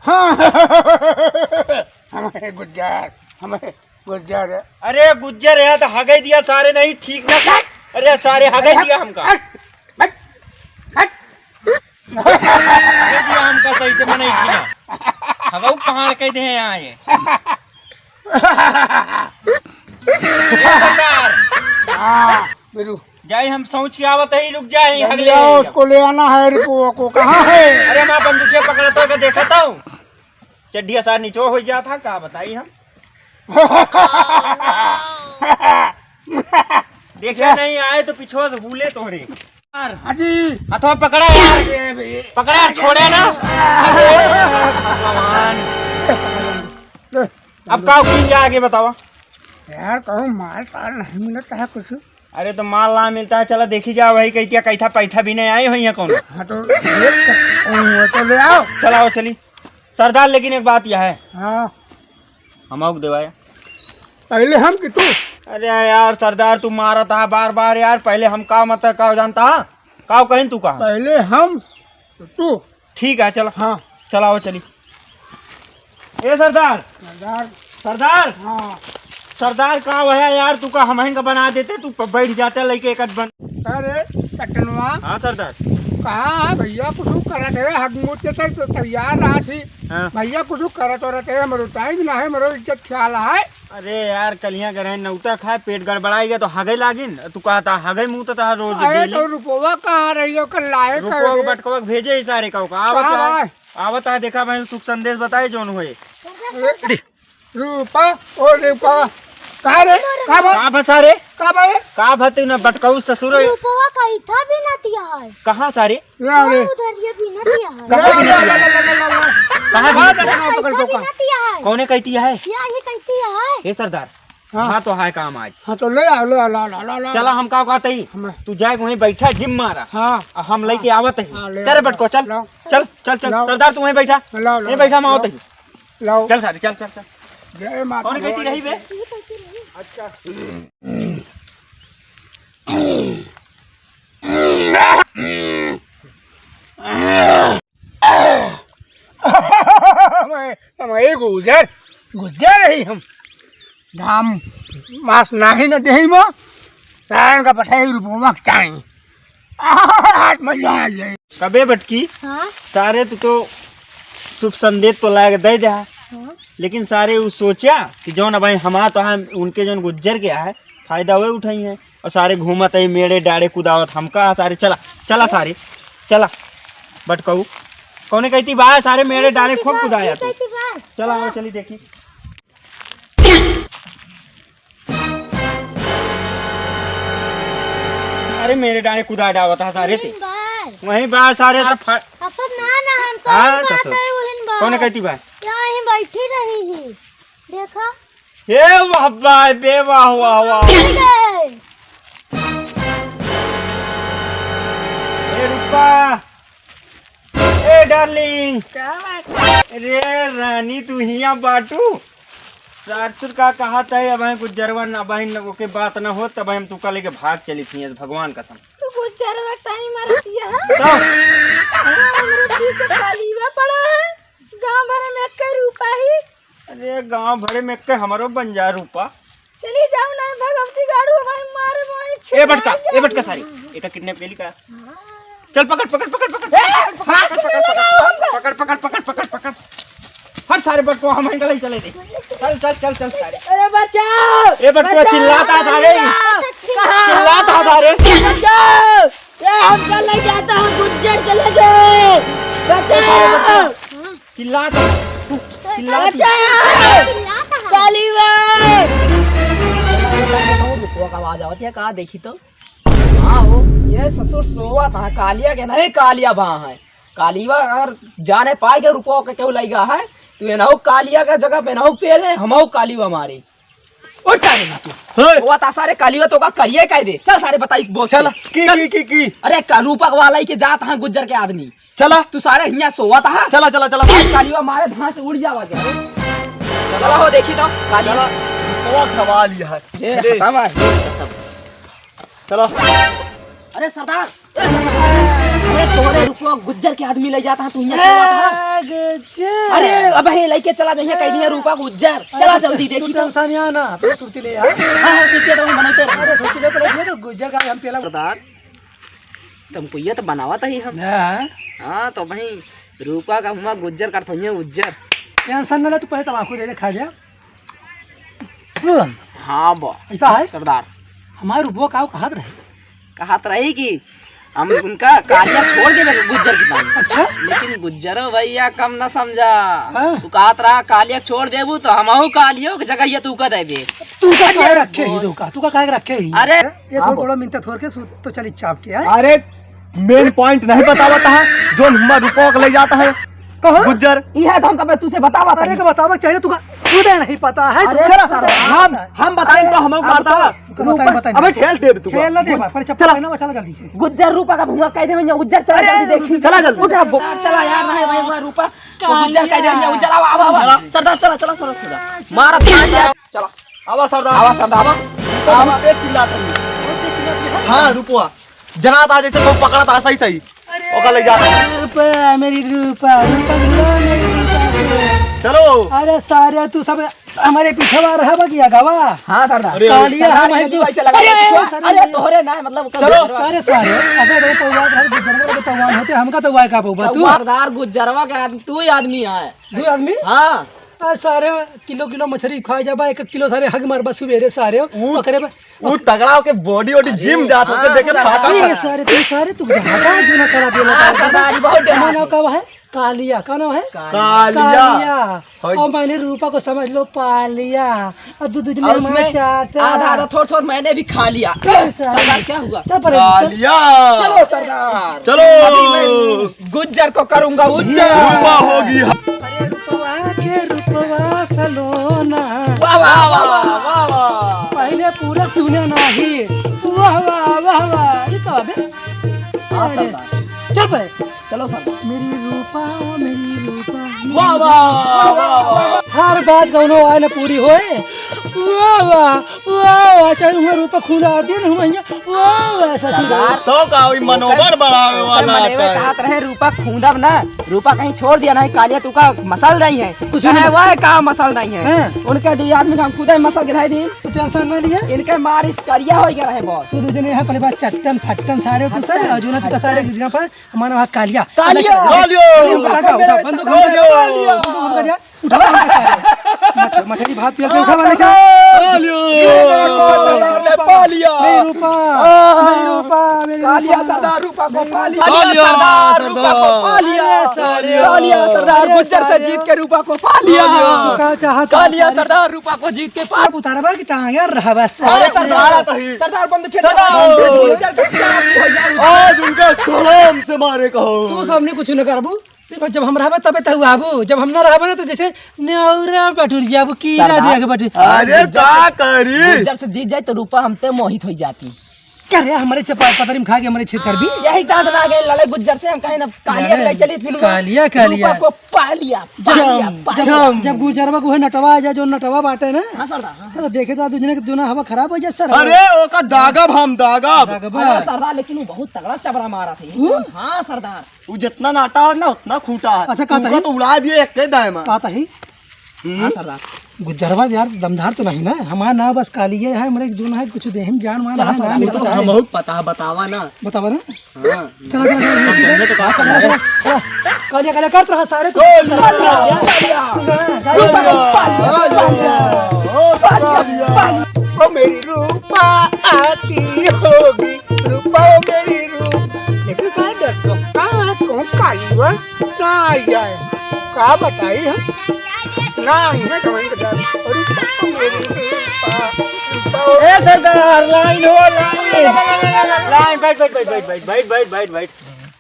हाँ हमें गुज्जर, हमें गुज्जर। अरे गुज्जर है तो हगे दिया सारे नहीं ठीक ना। अरे सारे हगे दिया हमका, हगे दिया हमका सही से मने हगाऊ पहाड़ कह दे यहाँ ये हाँ बिल्कुल। जाए हम सोच के आवत है, रुक जाए अगले उसको ले आना है। रिपो को कहाँ है? अरे मैं बंदूकें पकड़ता के देखा था चड्ढिया सार नीचो हो गया था, कहा बताई हम देखा नहीं आए तो पिछो से भूले तोहरे हथवा पकड़ा यार, पकड़ा यार, छोड़े ना। भगवान अब का उकील जा आगे बताओ यार। कहूँ माल ताल नहीं मिलता है कुछ। अरे तो माल ना मिलता है, चला देखी जाओ वही कहती कैथा पैथा भी नहीं आए हुई है कौन। हाँ तो ले आओ। चलाओ चली सरदार। लेकिन एक बात यह है, हाँ हम देवाया पहले हम कि तू? अरे यार सरदार तू मारा था बार बार यार, पहले हम का मत का जानता का कहीं तू कहा पहले हम तो तू। ठीक है चलो। हाँ चलाओ चली। ए सरदार, सरदार, सरदार, हाँ सरदार का वह यार तू का हम का बना देते, तू बैठ जाते लेके एक बन। अरे कटनवा। हाँ सरदार। कहाँ भैया कुछ करत है? हकमूत के सर तो तैयार रहा थी। हाँ। भैया कुछ करत औरत है, मरो टाइम ना है, मरो इज्जत ख्याल है। अरे यार कलियां करे नौता खाए पेट गड़बड़ाई गया तो हगे लागिन, तू कहता हगे मुँह तो रोज अरे तो रुपवा कहाँ रही हो? कल लाए बटकवा भेजे सारे का आवत है। देखा मैं सुख संदेश बताए जोन हुए रूपा ओ रूपा कहाँ रे? कहाँ फंसा रे? कहाँ भाई? कहाँ भते न बटकाऊ ससुर रूपवा कहीं था भी ना दिया है। कहाँ सारे? उधर ये भी ना दिया है। कहाँ पकड़ को है। कौने कहती है? ये कहती है। हे सरदार हाँ तो है काम आज। हाँ तो ले आओ, ले आओ, ला ला ला ला। चला हम का कहते ही तू जाए वहीं बैठा जिम मारा। हाँ हम लेके आवत है। हाँ, चल बटको चल चल चल चल सरदार तू वहीं बैठा, वहीं बैठा मैं आवत ही। लाओ चल सारे चल चल चल। जय माता। कौन कहती रही बे? अच्छा हम गुजर गुजर रही हम धाम मास नाही न देही मो सारण का पठाई रुपवा चाहिए। आज मजा आ जाए। कबे बटकी हाँ सारे तो शुभ संदेश तो लायक दे दे, हाँ लेकिन सारे वो सोचा कि जौन अब हमारा तो हम उनके जौन गुज्जर के है फायदा वही उठाई है और सारे घूमत है मेरे डाड़े कुदावत हमका सारे। चला चला सारे चला बटकऊ कौने कहती बाहर सारे मेरे डाले खूब कुदाया तो चला आओ चली देखी। अरे मेरे डाले कुदा डावत है सारे थे वहीं बाहर सारे अपन ना ना हम तो हाँ, बात है उहन बात। कौने कहती बाहर? यहीं बैठी रही है देखा। हे वाह वाह बे वाह वाह वाह। ए रूपा, ए डार्लिंग, अरे रानी तू हिया बाटू सारसुर का कहा था अब गुज्जरवा ना बहन लोगों के बात ना हो तब हम तू का लेके भाग चली थी भगवान कसम। तू गुज्जरवा टाइम मारती है हमरे पीछे कालीवा पड़ा है गांव भर में कई रूपा ही। अरे गांव भरे में के हमारो बन जा रूपा। चली जाओ ना भगवती गाड़ू भाई मारे मोए। ए बटका सारी एक किडनैप केली का। चल पकड़ पकड़ पकड़ पकड़ पकड़ पकड़ पकड़ पकड़ पकड़ हर सारे बटको हम ही चले थे। चल चल चल चल सारे। अरे बचाओ ए बटको चिल्लाता सारे चिल्लाता सारे बचाओ। ये हम चले जाता हूं गुज्जर चले गए बचाओ चिल्लाता कालीवा। का आवाज आवती है कहा देखी तो हाँ हो ये ससुर सोवा था कालिया के नहीं कालिया वहाँ है कालीवा अगर जाने पाएगा रुपये का क्यों लगेगा है तो ये नहो कालिया का जगह पे नहो पेड़ है हम कालीवा मारे वो सारे कालीवा तो का कहिए कह दे। चल सारे बताइए बोल चल की अरे रूपक वाला ही के जात है गुज्जर के आदमी। चला तू सारे हिया सोवा था। चला चला चला कालीवा मारे धां से उड़ जावा क्या। चला हो देखी तो कालीवा बहुत सवाल यह है। चलो अरे सरदार अरे तोरे रुपये रुपया गुज्जर के आदमी ले जाता है तू यहाँ गुज्जर। अरे अब हे लेके चला जाइए कह दिया रुपया गुज्जर। चला जल्दी देखी तो इंसानिया ना तो सुरती ले यार। हां सुरती तो बनाते रहे। अरे सुरती ले पड़े तो गुज्जर का हम पहला सरदार तुमको ये तो बनावा था ही हम। हां तो भाई रुपया का हुआ गुज्जर कर थोड़े गुज्जर। टेंशन ना ले तू पहले तमाकू दे खा जा। हाँ बो ऐसा है सरदार हमारे रुपया का कहा रहे कहा तो रही कि हम उनका कालिया छोड़ दे गुज्जर की दाम। अच्छा लेकिन गुज्जरो भैया कम न समझा। हाँ। तू कहत रहा कालिया छोड़ देबू तो हमहू कालियो की जगह ये तू का देबे। तू का काहे रखे ही तू का काहे रखे ही अरे ये थोड़ा मिनट थोड़ के तो चली चाप के है। अरे मेन पॉइंट नहीं बतावता है जो हमारा रुपया को ले जाता है कहो गुज्जर। यह तो हम कब तुझसे बतावा था। अरे का बतावा चाहिए तू का तुझे नहीं पता है अरे हम बताएंगे तो हमको मारता है। अबे खेल दे तू खेल ना दे पर चप्पल पहना चला जल्दी से। गुज्जर रूपा का भूंगा कह दे मैं गुज्जर चला जल्दी देखी। चला जल्दी उठा चला यार नहीं भाई मैं रूपा गुज्जर कह दे मैं चला आवा सरदार चला चला चला चला मार चला आवा सरदार आवा पे चिल्लाता है। हाँ रुपया जना था जैसे को पकड़ा था सही सही ओका ले जाता है। रूपा मेरी रूपा चलो अरे सारे तू सब हमारे पीछे आ रहा बगिया गवा। हाँ सरदार अरे कालिया सरदार हमारे हिंदी वैसे लगा अरे तोहरे ना मतलब चलो अरे सारे अबे तो पौवा गुजरवा के पौवा होते हमका तो वाय का पौवा तू सरदार गुज्जरवा के आदमी तू ही आदमी है। दो आदमी हाँ सारे किलो मछली खा जाबा 1 किलो सारे हग मारबा सुबेरे सारे पकड़े बा वो तगड़ा के बॉडी जिम जात होके देखे फाटा ये सारे तू हटा जो ना करा देना सरदार बहुत क्या नाम का है कालिया का नाम है कालिया और मैंने रूपा को समझ लो पालिया और दूध और ने उसमें चाटा आधा आधा थोड़ा थोड़ा मैंने भी खा लिया। सरदार क्या हुआ चल परे कालिया चलो सरदार चलो अभी मैं गुज्जर को करूंगा उज्जर रुपया होगी। अरे रूपवा सलोना वाह वाह वाह वाह पहले पूरा सुने नहीं वाह वाह वाह वाह ये कब है चल परे चलो सरदार मेरी रूपा वाह वाह वाह हर बात कौनो आए ना पूरी होए वाह वाह वाह चाहे उम्र रूपा खुला आती है ना भैया वाह वाह सरदार तो का मनोबल बढ़ावे वाला कहत रहे रूपा खूंदब ना रूपा कहीं छोड़ दिया नहीं कालिया तू का मसल रही है कुछ है वह का मसल नहीं है उनके दी आदमी हम खुद ही मसल गिराई दी तू टेंशन ना लिया इनके मार इस करिया हो गया है बहुत तू दूसरे है पहले बात चट्टन फट्टन सारे तू सब अर्जुन तू का सारे जगह पर हमारा वहाँ कालिया बंदूक हम कर उठा मछली भात पिया के उठा वाले कालिया सरदार रूपा को पालिया कालिया सरदार रूपा को पालिया कालिया सरदार गुज्जर से जीत के रूपा को पालिया कालिया सरदार रूपा को जीत के पाल उतारा बा कि टांग रहा बस अरे सरदार सरदार बंद खेल आज उनका सलाम से मारे कहो तू सबने कुछ न करबू सिर्फ जब हम रहबे तबे तो आबू जब हम न रहबे ना तो जैसे नेौरा बटुर जाबू कीड़ा देख बटुर अरे का करी गुज्जर से जीत जाए तो रूपा हमते मोहित हो जाती करे हमारे से पतरी में खा के हमारे छेद कर भी यही दांत ना गए लड़ाई गुज्जर से हम कहीं ना कालिया ले चली फिल्म कालिया रूपा को पालिया जब गुजरवा को है नटवा आ जाए जो नटवा बाटे ना हाँ सरदार तो देखे तो दूसरे जो ना हवा खराब हो जाए सर अरे ओका दागब हम दागब अरे सरदार लेकिन वो बहुत तगड़ा चबरा मारा था। हाँ सरदार वो जितना नाटा है ना उतना खूटा है। अच्छा, कहता उनका है? तो उड़ा दिए एक के दाएं में। आता ही हाँ सरदार गुजरवा यार दमदार तो नहीं ना हमारा ना बस कालिए है हमारे जो ना है कुछ देहम जान मान है ना वो तो हम बहुत पता है बतावा ना। बतावा ना हाँ चलो चलो तो कहा कर रहे कालिया कालिया करत रहा सारे तो ओ मेरी रूपा आती होगी रूपा ओ मेरी लेकिन का डर का कौन कालिया ना जाए का बताई है ना है कमेंट कर रूपा मेरी रूपा ए सरदार लाइन हो लाइन बैठ बैठ बैठ बैठ बैठ बैठ बैठ बैठ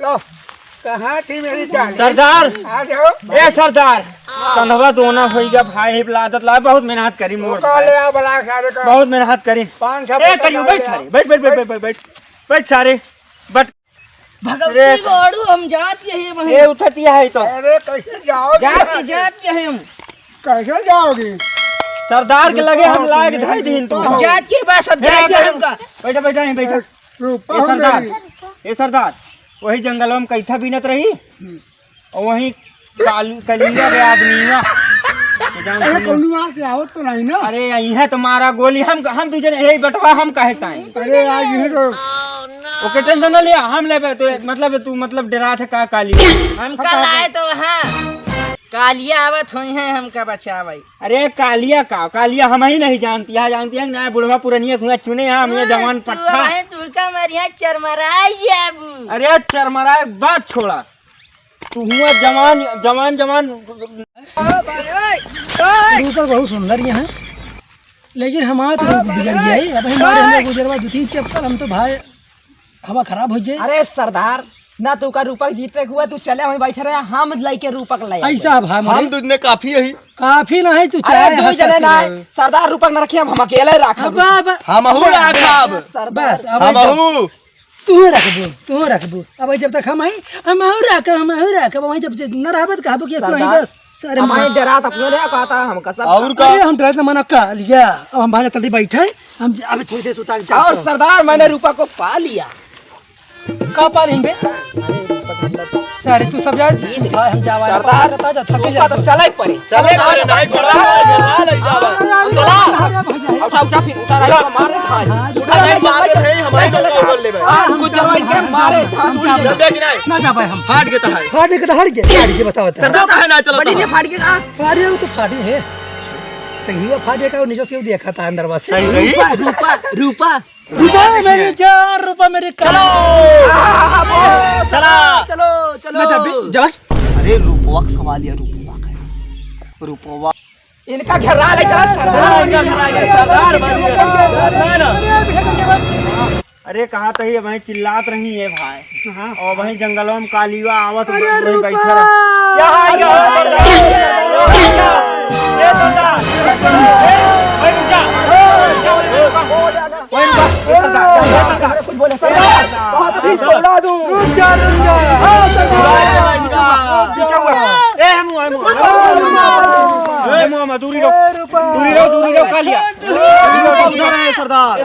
लो कहाँ थी मेरी जान सरदार आ जाओ ए सरदार कन्हवा दोना होई गया भाई लादत ला बहुत मेहनत करी मोर काले आ बड़ा सारे का बहुत मेहनत करी 5-6 ए करियो बैठ सारे बैठ बैठ बैठ बैठ बैठ बैठ सारे बैठ भगवती गोड़ू हम जात यही वहीं ए उठतिया है तो अरे कैसे जाओगे जात यही हम कैसे जाओगी सरदार के लगे हम लायक धाई दिन तू जात के बाद सब जात के हमका बैठा बैठा यहीं बैठा रूपा ए हो सरदार मेरी। ए सरदार वही जंगलों में कैथा बीनत रही और वही कलिंगा के आदमी अरे कौनुआ के आवत तो नहीं ना। अरे यही तुम्हारा गोली हम तुझे यही बटवा हम कहता है। अरे आज ये तो ओके टेंशन न लिया हम ले तो मतलब तू मतलब डरा थे का काली हम कल आए तो वहाँ कालिया आवत हुई है हमका बचावे। अरे कालिया हम ही नहीं जानती है ना बुढ़वा पुरनिया घुआ चुने हम ये जवान पट्टा तू का मरिया चरमराई जाबू। अरे चरमराए बात छोड़ा तू हुआ जवान तो बहुत सुंदर ये है लेकिन हमारा तो रूप बिगड़ गया है। अब हमारे हम गुजरवा दूसरी चप्पल हम तो भाई हवा खराब हो जाए। अरे सरदार ना तू का रूपक जीते हुआ तू चले वहीं बैठे रहे हम लाइके रूपक ले ऐसा भाई हम दूध ने काफी है काफी ना है तू अरे चाहे दो जने ना सरदार रूपक न रखिए हम अकेले रखब। हमहू राखब बस हमहू तू रखबू अब जब तक हम रखब वहीं जब न रहबत कहबो कि नहीं बस सारे हमारे डरात अपने रे कहता हम कसम और का अरे हम डरत मना का लिया अब हम भाई जल्दी बैठे हम अभी थोड़ी देर सुता के और सरदार मैंने रूपक को पा लिया। का पा लेंगे सारे तू सब यार हम जावा सरदार थक रूपा तो चले पड़े नहीं पड़ा उठा फिर उतार मारे हम जवान के मारे ना जा भाई हम फाट के बताओ सरदार का है ना चलो बड़ी ने फाड़ के ना फाड़े तो फाड़े है सही फाड़े का नीचे से देखा था अंदर बस रूपा मेरी 4 रुपए मेरे चलो चलो अरे रूपवा का सवाल है रूपवा इनका घेरा ले अरे कहा तो ये वही चिल्लात रही है भाई और वही जंगलों में कालिया आवत वही बैठा दूरी रहो कालिया सरदार